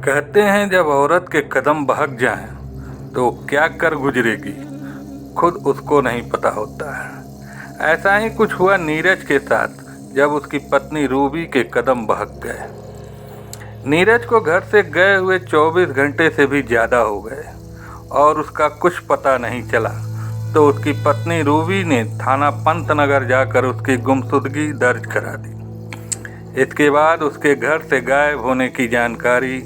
कहते हैं जब औरत के कदम बहक जाएं तो क्या कर गुजरेगी खुद उसको नहीं पता होता है। ऐसा ही कुछ हुआ नीरज के साथ जब उसकी पत्नी रूबी के कदम बहक गए। नीरज को घर से गए हुए 24 घंटे से भी ज़्यादा हो गए और उसका कुछ पता नहीं चला, तो उसकी पत्नी रूबी ने थाना पंतनगर जाकर उसकी गुमशुदगी दर्ज करा दी। इसके बाद उसके घर से गायब होने की जानकारी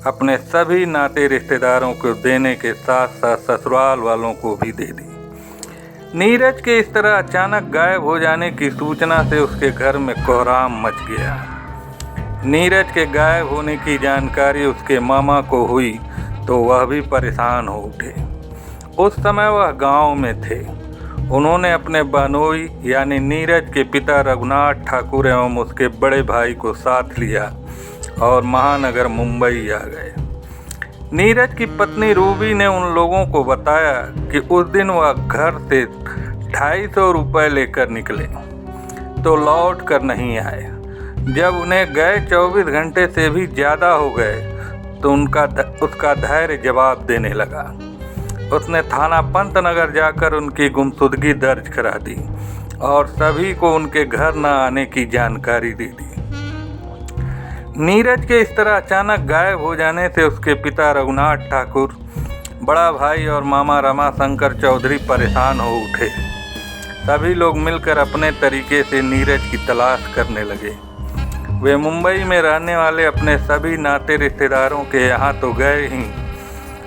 अपने सभी नाते रिश्तेदारों को देने के साथ साथ ससुराल वालों को भी दे दी। नीरज के इस तरह अचानक गायब हो जाने की सूचना से उसके घर में कोहराम मच गया। नीरज के गायब होने की जानकारी उसके मामा को हुई तो वह भी परेशान हो उठे। उस समय वह गांव में थे। उन्होंने अपने बहनोई यानी नीरज के पिता रघुनाथ ठाकुर एवं उसके बड़े भाई को साथ लिया और महानगर मुंबई आ गए। नीरज की पत्नी रूबी ने उन लोगों को बताया कि उस दिन वह घर से 250 रुपये लेकर निकले तो लौट कर नहीं आए। जब उन्हें गए 24 घंटे से भी ज़्यादा हो गए तो उसका धैर्य जवाब देने लगा। उसने थाना पंतनगर जाकर उनकी गुमशुदगी दर्ज करा दी और सभी को उनके घर न आने की जानकारी दे दी। नीरज के इस तरह अचानक गायब हो जाने से उसके पिता रघुनाथ ठाकुर, बड़ा भाई और मामा रमाशंकर चौधरी परेशान हो उठे। सभी लोग मिलकर अपने तरीके से नीरज की तलाश करने लगे। वे मुंबई में रहने वाले अपने सभी नाते रिश्तेदारों के यहाँ तो गए ही,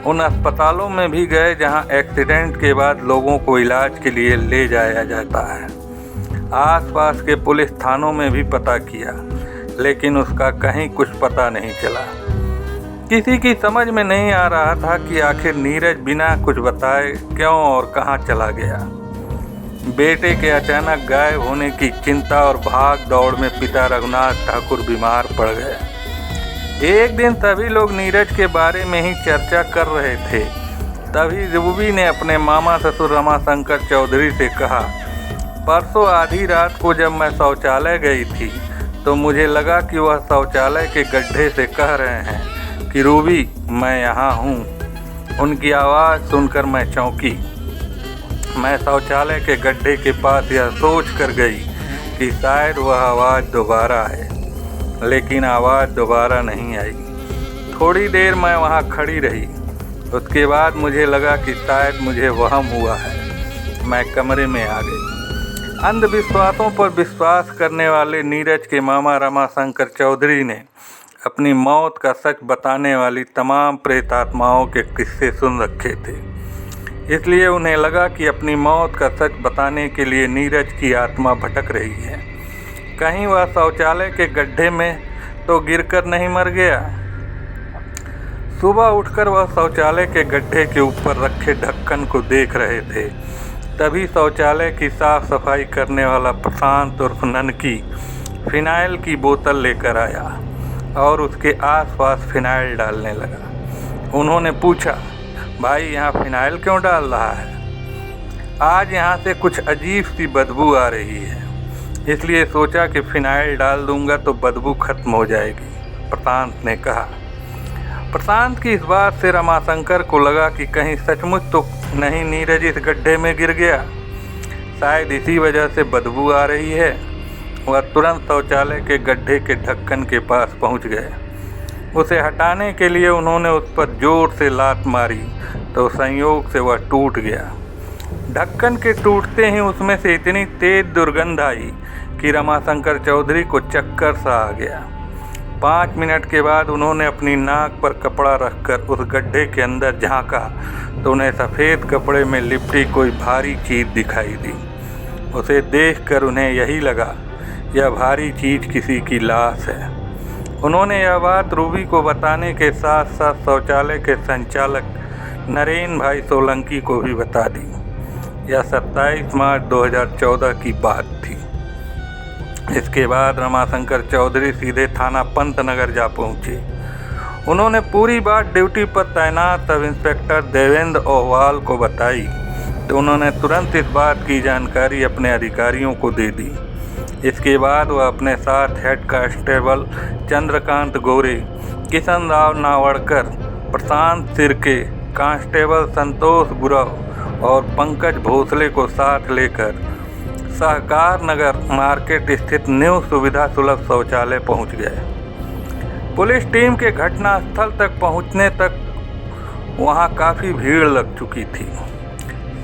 उन अस्पतालों में भी गए जहां एक्सीडेंट के बाद लोगों को इलाज के लिए ले जाया जाता है। आसपास के पुलिस थानों में भी पता किया, लेकिन उसका कहीं कुछ पता नहीं चला। किसी की समझ में नहीं आ रहा था कि आखिर नीरज बिना कुछ बताए क्यों और कहां चला गया। बेटे के अचानक गायब होने की चिंता और भाग दौड़ में पिता रघुनाथ ठाकुर बीमार पड़ गए। एक दिन सभी लोग नीरज के बारे में ही चर्चा कर रहे थे। तभी रूबी ने अपने मामा ससुर रमाशंकर चौधरी से कहा, परसों आधी रात को जब मैं शौचालय गई थी तो मुझे लगा कि वह शौचालय के गड्ढे से कह रहे हैं कि रूबी मैं यहाँ हूँ। उनकी आवाज़ सुनकर मैं चौंकी। मैं शौचालय के गड्ढे के पास यह सोच कर गई कि शायद वह आवाज़ दोबारा है, लेकिन आवाज़ दोबारा नहीं आई। थोड़ी देर मैं वहाँ खड़ी रही। उसके बाद मुझे लगा कि शायद मुझे वहम हुआ है। मैं कमरे में आ गई। अंधविश्वासों पर विश्वास करने वाले नीरज के मामा रमाशंकर चौधरी ने अपनी मौत का सच बताने वाली तमाम प्रेतात्माओं के किस्से सुन रखे थे, इसलिए उन्हें लगा कि अपनी मौत का सच बताने के लिए नीरज की आत्मा भटक रही है। कहीं वह शौचालय के गड्ढे में तो गिरकर नहीं मर गया। सुबह उठकर वह शौचालय के गड्ढे के ऊपर रखे ढक्कन को देख रहे थे। तभी शौचालय की साफ सफाई करने वाला प्रशांत उर्फ ननकी फिनाइल की बोतल लेकर आया और उसके आसपास फिनाइल डालने लगा। उन्होंने पूछा, भाई यहाँ फिनाइल क्यों डाल रहा है? आज यहाँ से कुछ अजीब सी बदबू आ रही है, इसलिए सोचा कि फिनाइल डाल दूंगा तो बदबू खत्म हो जाएगी, प्रशांत ने कहा। प्रशांत की इस बात से रमाशंकर को लगा कि कहीं सचमुच तो नहीं नीरज इस गड्ढे में गिर गया, शायद इसी वजह से बदबू आ रही है। वह तुरंत शौचालय के गड्ढे के ढक्कन के पास पहुंच गए। उसे हटाने के लिए उन्होंने उस पर जोर से लात मारी तो संयोग से वह टूट गया। ढक्कन के टूटते ही उसमें से इतनी तेज दुर्गंध आई कि रमाशंकर चौधरी को चक्कर सा आ गया। 5 मिनट के बाद उन्होंने अपनी नाक पर कपड़ा रखकर उस गड्ढे के अंदर झांका तो उन्हें सफ़ेद कपड़े में लिपटी कोई भारी चीज़ दिखाई दी। उसे देखकर उन्हें यही लगा यह भारी चीज़ किसी की लाश है। उन्होंने यह बात रूबी को बताने के साथ साथ शौचालय के संचालक नरेन भाई सोलंकी को भी बता दी। यह 27 मार्च 2014 की बात थी। इसके बाद रमाशंकर चौधरी सीधे थाना पंतनगर जा पहुँचे। उन्होंने पूरी बात ड्यूटी पर तैनात सब इंस्पेक्टर देवेंद्र ओहवाल को बताई तो उन्होंने तुरंत इस बात की जानकारी अपने अधिकारियों को दे दी। इसके बाद वह अपने साथ हेड कांस्टेबल चंद्रकांत गोरे, किशन राव नावड़कर, प्रशांत सिरके, कांस्टेबल संतोष गुरव और पंकज भोसले को साथ लेकर सहकार नगर मार्केट स्थित न्यू सुविधा सुलभ शौचालय पहुंच गए। पुलिस टीम के घटनास्थल तक पहुंचने तक वहां काफ़ी भीड़ लग चुकी थी।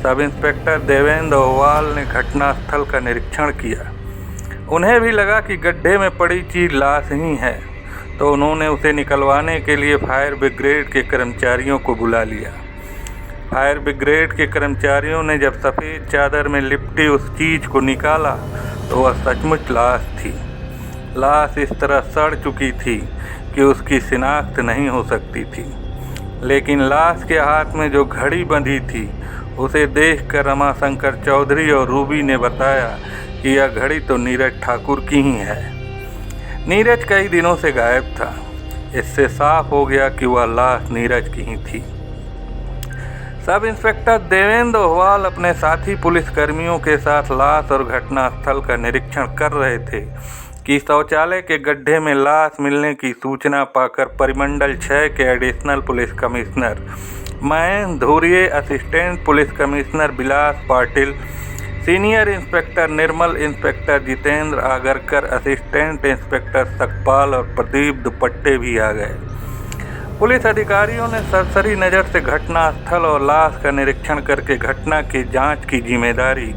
सब इंस्पेक्टर देवेंद्र ओहवाल ने घटनास्थल का निरीक्षण किया। उन्हें भी लगा कि गड्ढे में पड़ी चीज लाश ही है, तो उन्होंने उसे निकलवाने के लिए फायर ब्रिगेड के कर्मचारियों को बुला लिया। फायर ब्रिगेड के कर्मचारियों ने जब सफ़ेद चादर में लिपटी उस चीज़ को निकाला तो वह सचमुच लाश थी। लाश इस तरह सड़ चुकी थी कि उसकी शिनाख्त नहीं हो सकती थी, लेकिन लाश के हाथ में जो घड़ी बंधी थी उसे देखकर रमाशंकर चौधरी और रूबी ने बताया कि यह घड़ी तो नीरज ठाकुर की ही है। नीरज कई दिनों से गायब था। इससे साफ हो गया कि वह लाश नीरज की ही थी। सब इंस्पेक्टर देवेंद्र ओहवाल अपने साथी पुलिसकर्मियों के साथ लाश और घटनास्थल का निरीक्षण कर रहे थे कि शौचालय के गड्ढे में लाश मिलने की सूचना पाकर परिमंडल 6 के additional police commissioner Mahendra Dhuriye, assistant police commissioner Bilas Patil, senior inspector Nirmal, inspector Jitendra Agarkar, assistant inspector Sakpal और प्रदीप दुपट्टे भी आ गए। पुलिस अधिकारियों ने सरसरी नज़र से घटनास्थल और लाश का निरीक्षण करके घटना की जांच की जिम्मेदारी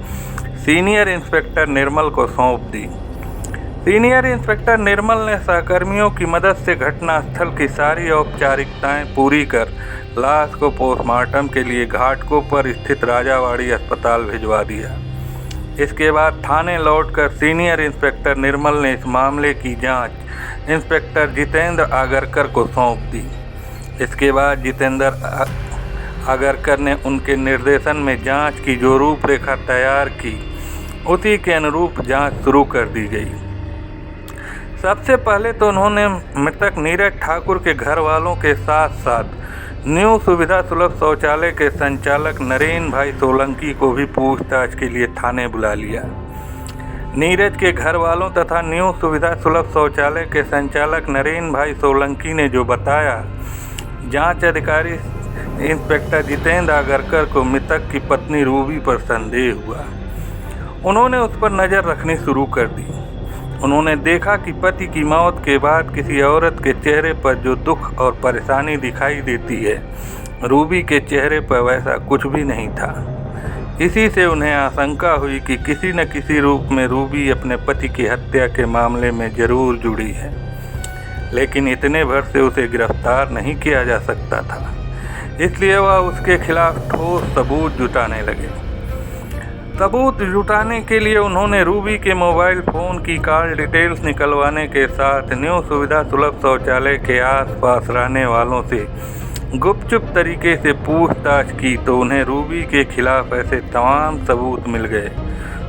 सीनियर इंस्पेक्टर निर्मल को सौंप दी। सीनियर इंस्पेक्टर निर्मल ने सहकर्मियों की मदद से घटनास्थल की सारी औपचारिकताएं पूरी कर लाश को पोस्टमार्टम के लिए घाटकोपर स्थित राजावाड़ी अस्पताल भिजवा दिया। इसके बाद थाने लौटकर सीनियर इंस्पेक्टर निर्मल ने इस मामले की जांच इंस्पेक्टर जितेंद्र आगरकर को सौंप दी। इसके बाद जितेंद्र आगरकर ने उनके निर्देशन में जांच की जो रूपरेखा तैयार की, उसी के अनुरूप जांच शुरू कर दी गई। सबसे पहले तो उन्होंने मृतक नीरज ठाकुर के घर वालों के साथ साथ न्यू सुविधा सुलभ शौचालय के संचालक नरेन भाई सोलंकी को भी पूछताछ के लिए थाने बुला लिया। नीरज के घर वालों तथा न्यू सुविधा सुलभ शौचालय के संचालक नरेन भाई सोलंकी ने जो बताया, जांच अधिकारी इंस्पेक्टर जितेंद्र आगरकर को मृतक की पत्नी रूबी पर संदेह हुआ। उन्होंने उस पर नज़र रखनी शुरू कर दी। उन्होंने देखा कि पति की मौत के बाद किसी औरत के चेहरे पर जो दुख और परेशानी दिखाई देती है, रूबी के चेहरे पर वैसा कुछ भी नहीं था। इसी से उन्हें आशंका हुई कि किसी न किसी रूप में रूबी अपने पति की हत्या के मामले में जरूर जुड़ी है, लेकिन इतने भर से उसे गिरफ्तार नहीं किया जा सकता था। इसलिए वह उसके खिलाफ ठोस सबूत जुटाने लगे। सबूत जुटाने के लिए उन्होंने रूबी के मोबाइल फ़ोन की कॉल डिटेल्स निकलवाने के साथ न्यू सुविधा सुलभ शौचालय के आसपास रहने वालों से गुपचुप तरीके से पूछताछ की, तो उन्हें रूबी के खिलाफ ऐसे तमाम सबूत मिल गए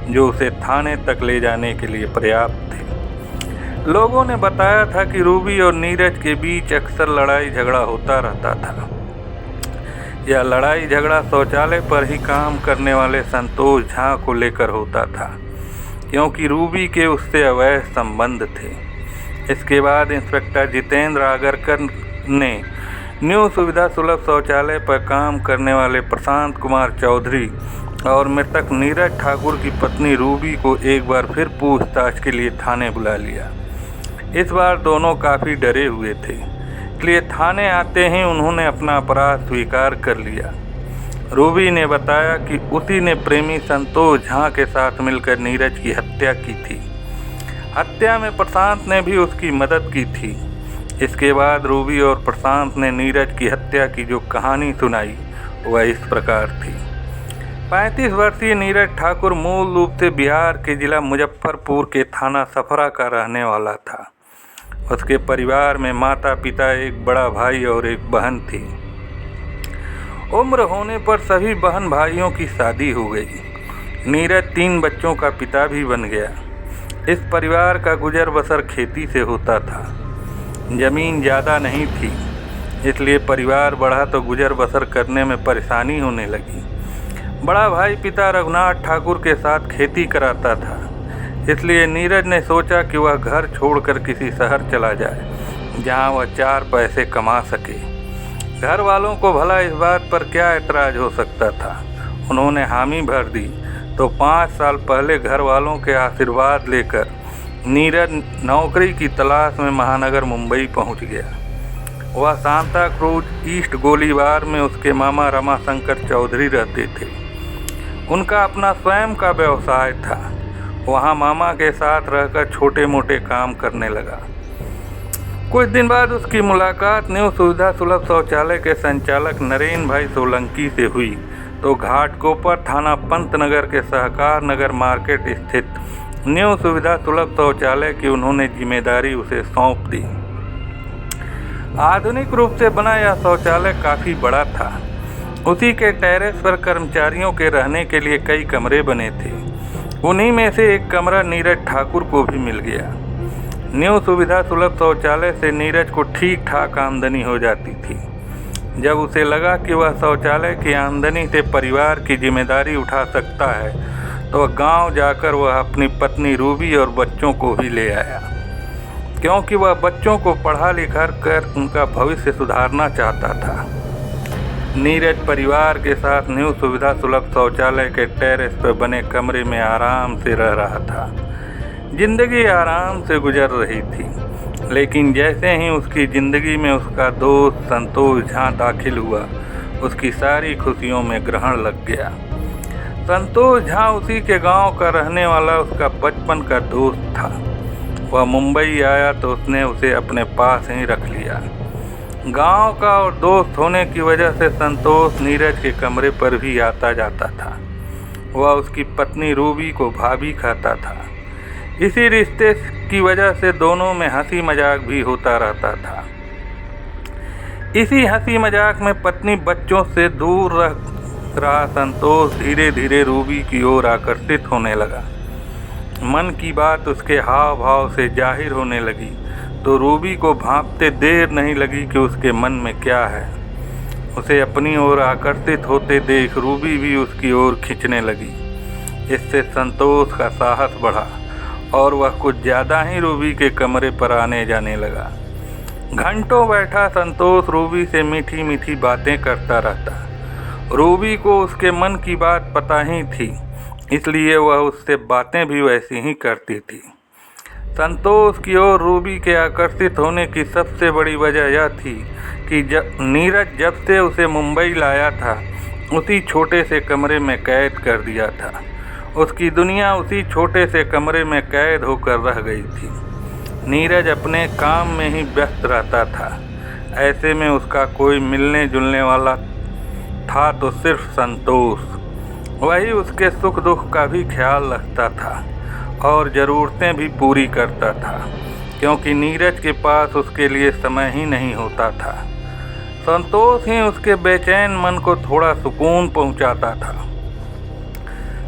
जो उसे थाने तक ले जाने के लिए पर्याप्त थे। लोगों ने बताया था कि रूबी और नीरज के बीच अक्सर लड़ाई झगड़ा होता रहता था। यह लड़ाई झगड़ा शौचालय पर ही काम करने वाले संतोष झा को लेकर होता था, क्योंकि रूबी के उससे अवैध संबंध थे। इसके बाद इंस्पेक्टर जितेंद्र आगरकर ने न्यू सुविधा सुलभ शौचालय पर काम करने वाले प्रशांत कुमार चौधरी और मृतक नीरज ठाकुर की पत्नी रूबी को एक बार फिर पूछताछ के लिए थाने बुला लिया। इस बार दोनों काफ़ी डरे हुए थे, इसलिए थाने आते ही उन्होंने अपना अपराध स्वीकार कर लिया। रूबी ने बताया कि उसी ने प्रेमी संतोष झा के साथ मिलकर नीरज की हत्या की थी। हत्या में प्रशांत ने भी उसकी मदद की थी। इसके बाद रूबी और प्रशांत ने नीरज की हत्या की जो कहानी सुनाई वह इस प्रकार थी। 35 वर्षीय नीरज ठाकुर मूल रूप से बिहार के जिला मुजफ्फरपुर के थाना सफरा का रहने वाला था। उसके परिवार में माता पिता, एक बड़ा भाई और एक बहन थी। उम्र होने पर सभी बहन भाइयों की शादी हो गई। नीरज 3 बच्चों का पिता भी बन गया। इस परिवार का गुजर बसर खेती से होता था। ज़मीन ज़्यादा नहीं थी, इसलिए परिवार बढ़ा तो गुजर बसर करने में परेशानी होने लगी। बड़ा भाई पिता रघुनाथ ठाकुर के साथ खेती कराता था, इसलिए नीरज ने सोचा कि वह घर छोड़कर किसी शहर चला जाए। जहां वह 4 पैसे कमा सके। घर वालों को भला इस बात पर क्या एतराज़ हो सकता था। उन्होंने हामी भर दी तो 5 साल पहले घर वालों के आशीर्वाद लेकर नीरज नौकरी की तलाश में महानगर मुंबई पहुंच गया। वह सांता क्रूज ईस्ट गोलीबार में उसके मामा रमाशंकर चौधरी रहते थे। उनका अपना स्वयं का व्यवसाय था। वहाँ मामा के साथ रहकर छोटे मोटे काम करने लगा। कुछ दिन बाद उसकी मुलाकात न्यू सुविधा सुलभ शौचालय के संचालक नरेन भाई सोलंकी से हुई तो घाटकोपर थाना पंतनगर के सहकार नगर मार्केट स्थित न्यू सुविधा सुलभ शौचालय की उन्होंने जिम्मेदारी उसे सौंप दी। आधुनिक रूप से बना यह शौचालय काफ़ी बड़ा था। उसी के टेरेस पर कर्मचारियों के रहने के लिए कई कमरे बने थे। उन्हीं में से एक कमरा नीरज ठाकुर को भी मिल गया। न्यू सुविधा सुलभ शौचालय से नीरज को ठीक ठाक आमदनी हो जाती थी। जब उसे लगा कि वह शौचालय की आमदनी से परिवार की जिम्मेदारी उठा सकता है तो गांव जाकर वह अपनी पत्नी रूबी और बच्चों को भी ले आया, क्योंकि वह बच्चों को पढ़ा लिखा कर उनका भविष्य सुधारना चाहता था। नीरज परिवार के साथ न्यू सुविधा सुलभ शौचालय के टेरेस पर बने कमरे में आराम से रह रहा था। जिंदगी आराम से गुजर रही थी, लेकिन जैसे ही उसकी ज़िंदगी में उसका दोस्त संतोष झा दाखिल हुआ, उसकी सारी खुशियों में ग्रहण लग गया। संतोष झा उसी के गांव का रहने वाला उसका बचपन का दोस्त था। वह मुंबई आया तो उसने उसे अपने पास ही रख लिया। गांव का और दोस्त होने की वजह से संतोष नीरज के कमरे पर भी आता जाता था। वह उसकी पत्नी रूबी को भाभी खाता था। इसी रिश्ते की वजह से दोनों में हंसी मजाक भी होता रहता था। इसी हंसी मजाक में पत्नी बच्चों से दूर रहा संतोष धीरे धीरे रूबी की ओर आकर्षित होने लगा। मन की बात उसके हाव भाव से जाहिर होने लगी तो रूबी को भांपते देर नहीं लगी कि उसके मन में क्या है। उसे अपनी ओर आकर्षित होते देख रूबी भी उसकी ओर खींचने लगी। इससे संतोष का साहस बढ़ा और वह कुछ ज़्यादा ही रूबी के कमरे पर आने जाने लगा। घंटों बैठा संतोष रूबी से मीठी मीठी बातें करता रहता। रूबी को उसके मन की बात पता ही थी, इसलिए वह उससे बातें भी वैसी ही करती थी। संतोष की ओर रूबी के आकर्षित होने की सबसे बड़ी वजह यह थी कि नीरज जब से उसे मुंबई लाया था उसी छोटे से कमरे में कैद कर दिया था। उसकी दुनिया उसी छोटे से कमरे में कैद होकर रह गई थी। नीरज अपने काम में ही व्यस्त रहता था। ऐसे में उसका कोई मिलने जुलने वाला था तो सिर्फ संतोष। वही उसके सुख दुख का भी ख्याल रखता था और ज़रूरतें भी पूरी करता था, क्योंकि नीरज के पास उसके लिए समय ही नहीं होता था। संतोष ही उसके बेचैन मन को थोड़ा सुकून पहुंचाता था।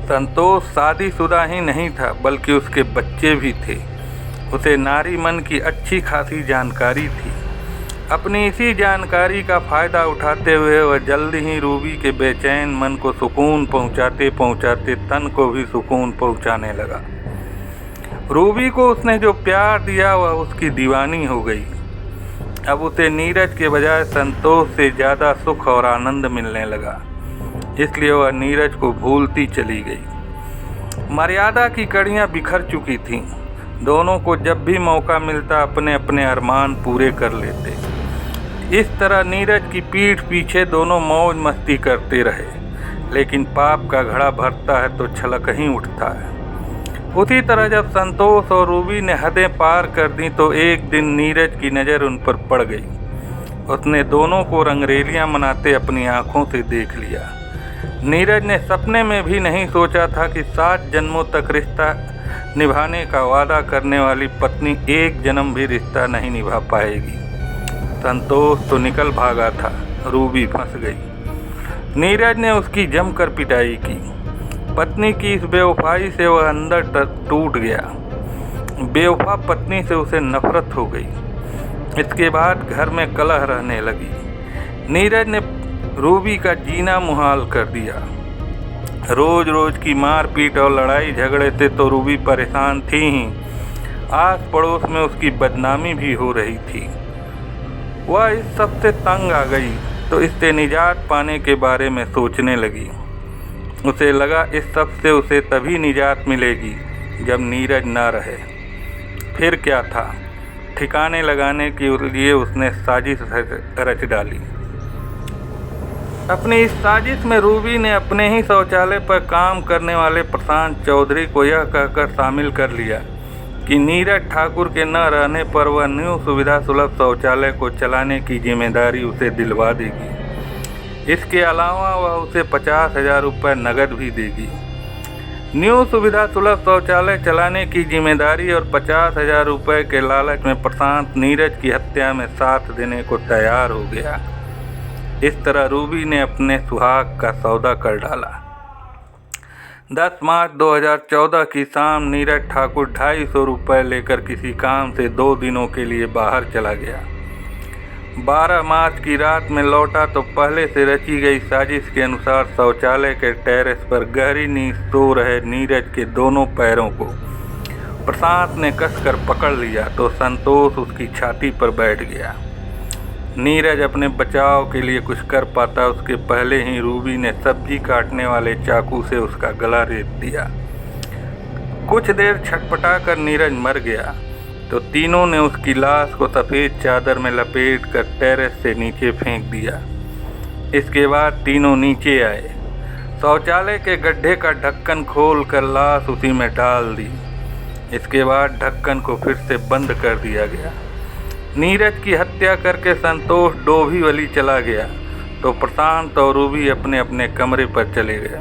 संतोष शादीशुदा ही नहीं था, बल्कि उसके बच्चे भी थे। उसे नारी मन की अच्छी खासी जानकारी थी। अपनी इसी जानकारी का फ़ायदा उठाते हुए वह जल्दी ही रूबी के बेचैन मन को सुकून पहुंचाते पहुंचाते तन को भी सुकून पहुंचाने लगा। रूबी को उसने जो प्यार दिया वह उसकी दीवानी हो गई। अब उसे नीरज के बजाय संतोष से ज़्यादा सुख और आनंद मिलने लगा, इसलिए वह नीरज को भूलती चली गई। मर्यादा की कड़ियाँ बिखर चुकी थीं। दोनों को जब भी मौका मिलता अपने अपने अरमान पूरे कर लेते। इस तरह नीरज की पीठ पीछे दोनों मौज मस्ती करते रहे, लेकिन पाप का घड़ा भरता है तो छलक ही उठता है। उसी तरह जब संतोष और रूबी ने हदें पार कर दी तो एक दिन नीरज की नज़र उन पर पड़ गई। उसने दोनों को रंगरेलियां मनाते अपनी आंखों से देख लिया। नीरज ने सपने में भी नहीं सोचा था कि 7 जन्मों तक रिश्ता निभाने का वादा करने वाली पत्नी एक जन्म भी रिश्ता नहीं निभा पाएगी। संतोष तो निकल भागा था, रूबी फंस गई। नीरज ने उसकी जमकर पिटाई की। पत्नी की इस बेवफाई से वह अंदर तक टूट गया। बेवफा पत्नी से उसे नफरत हो गई। इसके बाद घर में कलह रहने लगी। नीरज ने रूबी का जीना मुहाल कर दिया। रोज रोज की मारपीट और लड़ाई झगड़े से तो रूबी परेशान थी ही, आस पड़ोस में उसकी बदनामी भी हो रही थी। वह इस सब से तंग आ गई तो इससे निजात पाने के बारे में सोचने लगी। उसे लगा इस सब से उसे तभी निजात मिलेगी जब नीरज न रहे। फिर क्या था, ठिकाने लगाने के लिए उसने साजिश रच डाली। अपनी इस साजिश में रूबी ने अपने ही शौचालय पर काम करने वाले प्रशांत चौधरी को यह कहकर शामिल कर लिया कि नीरज ठाकुर के न रहने पर वह न्यू सुविधा सुलभ शौचालय को चलाने की जिम्मेदारी उसे दिलवा देगी। इसके अलावा वह उसे 50,000 रुपये नकद भी देगी। न्यू सुविधा सुलभ शौचालय चलाने की जिम्मेदारी और 50,000 रुपये के लालच में प्रशांत नीरज की हत्या में साथ देने को तैयार हो गया। इस तरह रूबी ने अपने सुहाग का सौदा कर डाला। 10 मार्च 2014 की शाम नीरज ठाकुर 250 रुपये लेकर किसी काम से 2 दिनों के लिए बाहर चला गया। 12 मार्च की रात में लौटा तो पहले से रची गई साजिश के अनुसार शौचालय के टेरेस पर गहरी नींद सो रहे नीरज के दोनों पैरों को प्रशांत ने कसकर पकड़ लिया तो संतोष उसकी छाती पर बैठ गया। नीरज अपने बचाव के लिए कुछ कर पाता उसके पहले ही रूबी ने सब्जी काटने वाले चाकू से उसका गला रेत दिया। कुछ देर छटपटा कर नीरज मर गया तो तीनों ने उसकी लाश को सफ़ेद चादर में लपेट कर टेरेस से नीचे फेंक दिया। इसके बाद तीनों नीचे आए, शौचालय के गड्ढे का ढक्कन खोल कर लाश उसी में डाल दी। इसके बाद ढक्कन को फिर से बंद कर दिया गया। नीरज की हत्या करके संतोष डोंबिवली चला गया तो प्रशांत और रूबी अपने अपने कमरे पर चले गए।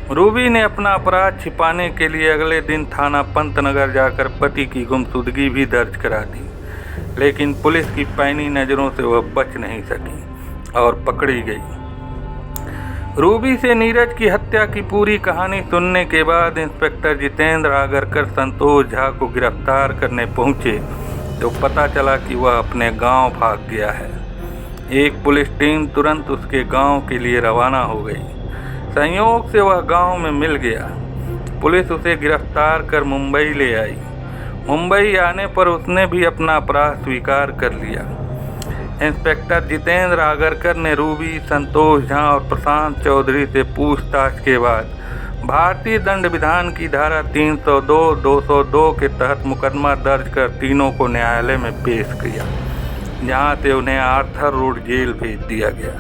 रूबी ने अपना अपराध छिपाने के लिए अगले दिन थाना पंतनगर जाकर पति की गुमशुदगी भी दर्ज करा दी, लेकिन पुलिस की पैनी नज़रों से वह बच नहीं सकी और पकड़ी गई। रूबी से नीरज की हत्या की पूरी कहानी सुनने के बाद इंस्पेक्टर जितेंद्र आगरकर संतोष झा को गिरफ्तार करने पहुंचे तो पता चला कि वह अपने गांव भाग गया है। एक पुलिस टीम तुरंत उसके गांव के लिए रवाना हो गई। संयोग से वह गांव में मिल गया। पुलिस उसे गिरफ्तार कर मुंबई ले आई। मुंबई आने पर उसने भी अपना अपराध स्वीकार कर लिया। इंस्पेक्टर जितेंद्र आगरकर ने रूबी, संतोष झा और प्रशांत चौधरी से पूछताछ के बाद भारतीय दंड विधान की धारा 302, 202 के तहत मुकदमा दर्ज कर तीनों को न्यायालय में पेश किया, जहां से उन्हें आर्थर रोड जेल भेज दिया गया।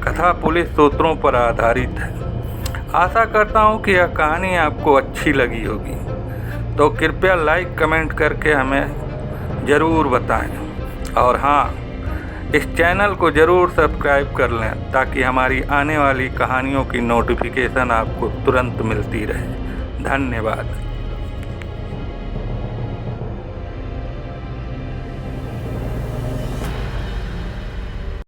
कथा पुलिस सूत्रों पर आधारित है। आशा करता हूं कि यह कहानी आपको अच्छी लगी होगी, तो कृपया लाइक कमेंट करके हमें ज़रूर बताएं और हाँ, इस चैनल को ज़रूर सब्सक्राइब कर लें ताकि हमारी आने वाली कहानियों की नोटिफिकेशन आपको तुरंत मिलती रहे। धन्यवाद।